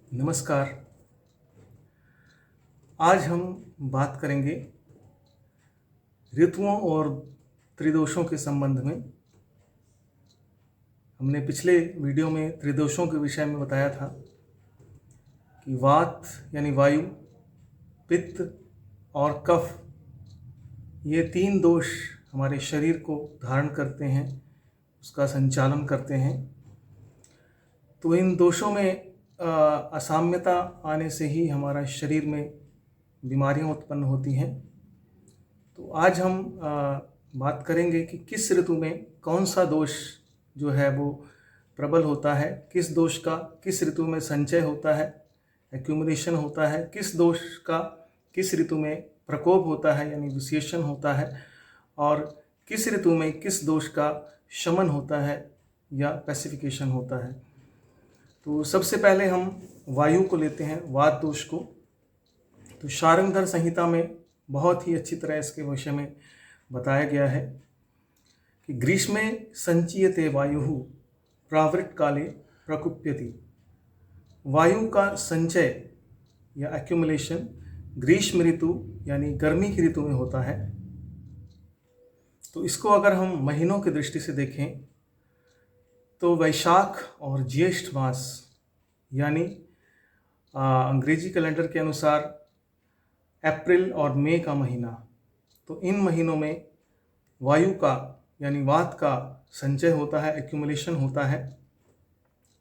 नमस्कार। आज हम बात करेंगे ऋतुओं और त्रिदोषों के संबंध में। हमने पिछले वीडियो में त्रिदोषों के विषय में बताया था कि वात यानी वायु, पित्त और कफ, ये तीन दोष हमारे शरीर को धारण करते हैं, उसका संचालन करते हैं। तो इन दोषों में असाम्यता आने से ही हमारा शरीर में बीमारियां उत्पन्न होती हैं। तो आज हम बात करेंगे कि किस ऋतु में कौन सा दोष जो है वो प्रबल होता है, किस दोष का किस ऋतु में संचय होता है, एक्यूमुलेशन होता है, किस दोष का किस ऋतु में प्रकोप होता है यानी विशेषण होता है, और किस ऋतु में किस दोष का शमन होता है या पैसिफिकेशन होता है। तो सबसे पहले हम वायु को लेते हैं, वात दोष को। तो शार्ंगधर संहिता में बहुत ही अच्छी तरह इसके विषय में बताया गया है कि ग्रीष्मे संचीयते वायुः प्रावृट काले प्रकुप्यति। वायु का संचय या एक्यूमुलेशन ग्रीष्म ऋतु यानी गर्मी की ऋतु में होता है। तो इसको अगर हम महीनों की दृष्टि से देखें तो वैशाख और ज्येष्ठ मास यानी अंग्रेजी कैलेंडर के अनुसार अप्रैल और मई का महीना, तो इन महीनों में वायु का यानी वात का संचय होता है, एक्यूमुलेशन होता है,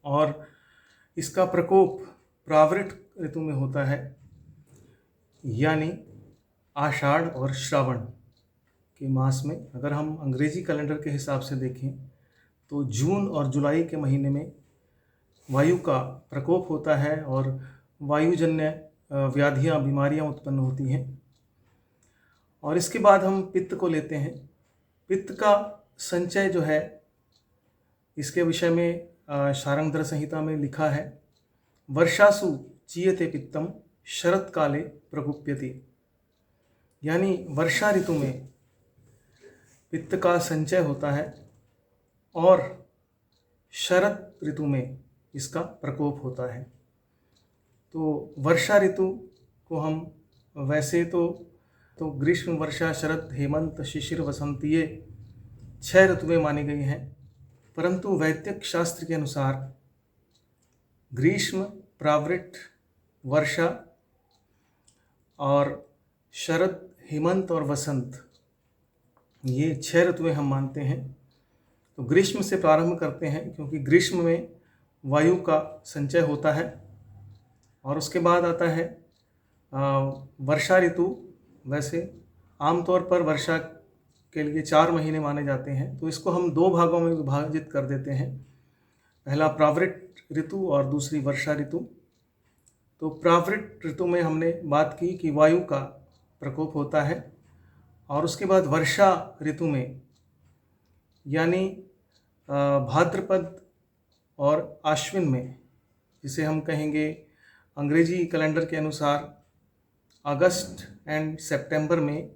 और इसका प्रकोप प्रावृट ऋतु में होता है यानी आषाढ़ और श्रावण के मास में। अगर हम अंग्रेजी कैलेंडर के हिसाब से देखें तो जून और जुलाई के महीने में वायु का प्रकोप होता है और वायुजन्य व्याधियाँ, बीमारियाँ उत्पन्न होती हैं। और इसके बाद हम पित्त को लेते हैं। पित्त का संचय जो है, इसके विषय में शार्ंगधर संहिता में लिखा है, वर्षासु चीयते पित्तम शरत काले प्रकुप्यति। यानी वर्षा ऋतु में पित्त का संचय होता है और शरत ऋतु में इसका प्रकोप होता है। तो वर्षा ऋतु को हम वैसे तो ग्रीष्म, वर्षा, शरद, हेमंत, शिशिर, वसंत, ये 6 ऋतुएं मानी गई हैं। परंतु वैदिक शास्त्र के अनुसार ग्रीष्म, प्रावृट, वर्षा और शरद, हेमंत और वसंत, ये 6 ऋतुएं हम मानते हैं। तो ग्रीष्म से प्रारंभ करते हैं क्योंकि ग्रीष्म में वायु का संचय होता है, और उसके बाद आता है वर्षा ऋतु। वैसे आमतौर पर वर्षा के लिए 4 महीने माने जाते हैं, तो इसको हम 2 भागों में विभाजित कर देते हैं, पहला प्रावृट ऋतु और दूसरी वर्षा ऋतु। तो प्रावृट ऋतु में हमने बात की कि वायु का प्रकोप होता है, और उसके बाद वर्षा ऋतु में यानी भाद्रपद और आश्विन में, जिसे हम कहेंगे अंग्रेजी कैलेंडर के अनुसार अगस्त एंड सितंबर में,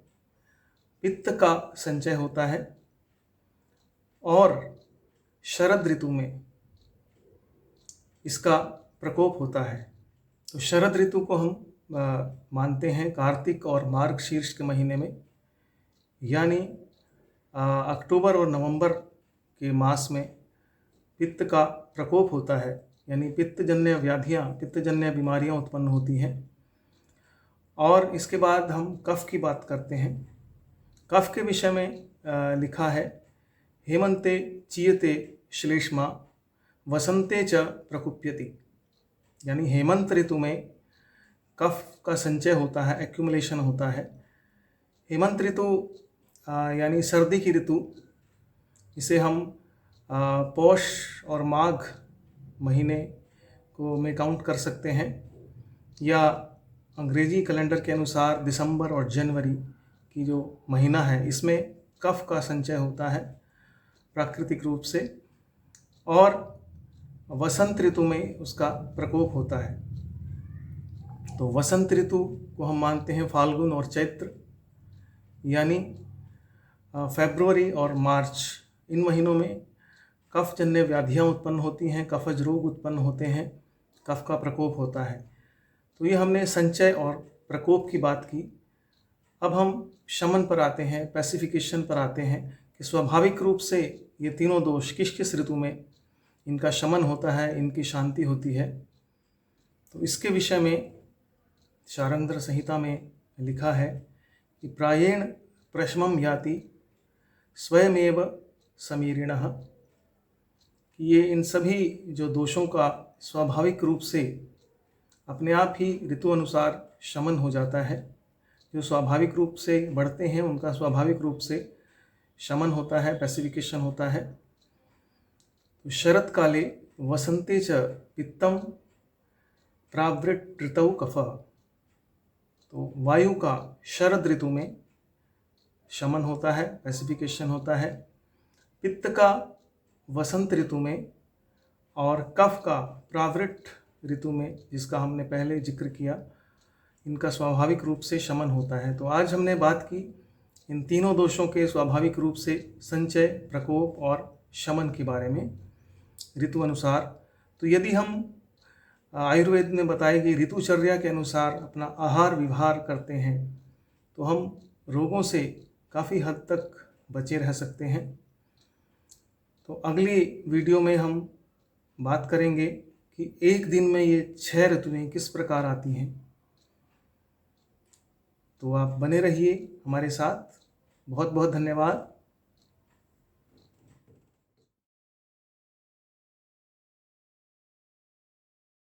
पित्त का संचय होता है, और शरद ऋतु में इसका प्रकोप होता है। तो शरद ऋतु को हम मानते हैं कार्तिक और मार्गशीर्ष के महीने में, यानी अक्टूबर और नवंबर के मास में पित्त का प्रकोप होता है, यानी पित्तजन्य व्याधियाँ, पित्तजन्य बीमारियाँ उत्पन्न होती हैं। और इसके बाद हम कफ की बात करते हैं। कफ के विषय में लिखा है, हेमंते चीयते श्लेष्मा वसंते च प्रकुप्यति। यानी हेमंत ऋतु में कफ का संचय होता है, एक्यूमुलेशन होता है। हेमंत ऋतु यानी सर्दी की ऋतु, इसे हम पौष और माघ महीने को में काउंट कर सकते हैं, या अंग्रेजी कैलेंडर के अनुसार दिसंबर और जनवरी की जो महीना है, इसमें कफ का संचय होता है प्राकृतिक रूप से, और वसंत ऋतु में उसका प्रकोप होता है। तो वसंत ऋतु को हम मानते हैं फाल्गुन और चैत्र, यानी फरवरी और मार्च, इन महीनों में कफजन्य व्याधियाँ उत्पन्न होती हैं, कफज रोग उत्पन्न होते हैं, कफ का प्रकोप होता है। तो ये हमने संचय और प्रकोप की बात की। अब हम शमन पर आते हैं, पैसिफिकेशन पर आते हैं कि स्वाभाविक रूप से ये तीनों दोष किस किस ऋतु में इनका शमन होता है, इनकी शांति होती है। तो इसके विषय में शारंग्धर संहिता में लिखा है कि प्रायेण प्रशमं याति स्वयमेव समीरिणः, कि ये इन सभी जो दोषों का स्वाभाविक रूप से अपने आप ही ऋतु अनुसार शमन हो जाता है। जो स्वाभाविक रूप से बढ़ते हैं उनका स्वाभाविक रूप से शमन होता है, पैसिफिकेशन होता है। तो शरत काले वसंते च पित्तम प्रावृत ऋतौ कफ, तो वायु का शरद ऋतु में शमन होता है, पैसिफिकेशन होता है। पित्त का वसंत ऋतु में और कफ का प्रावृत ऋतु में, जिसका हमने पहले जिक्र किया, इनका स्वाभाविक रूप से शमन होता है। तो आज हमने बात की इन तीनों दोषों के स्वाभाविक रूप से संचय, प्रकोप और शमन के बारे में ऋतु अनुसार। तो यदि हम आयुर्वेद में बताई गई ऋतुचर्या के अनुसार अपना आहार विहार करते हैं तो हम रोगों से काफ़ी हद तक बचे रह सकते हैं। तो अगली वीडियो में हम बात करेंगे कि एक दिन में ये 6 ऋतुएं किस प्रकार आती हैं। तो आप बने रहिए हमारे साथ। बहुत बहुत धन्यवाद।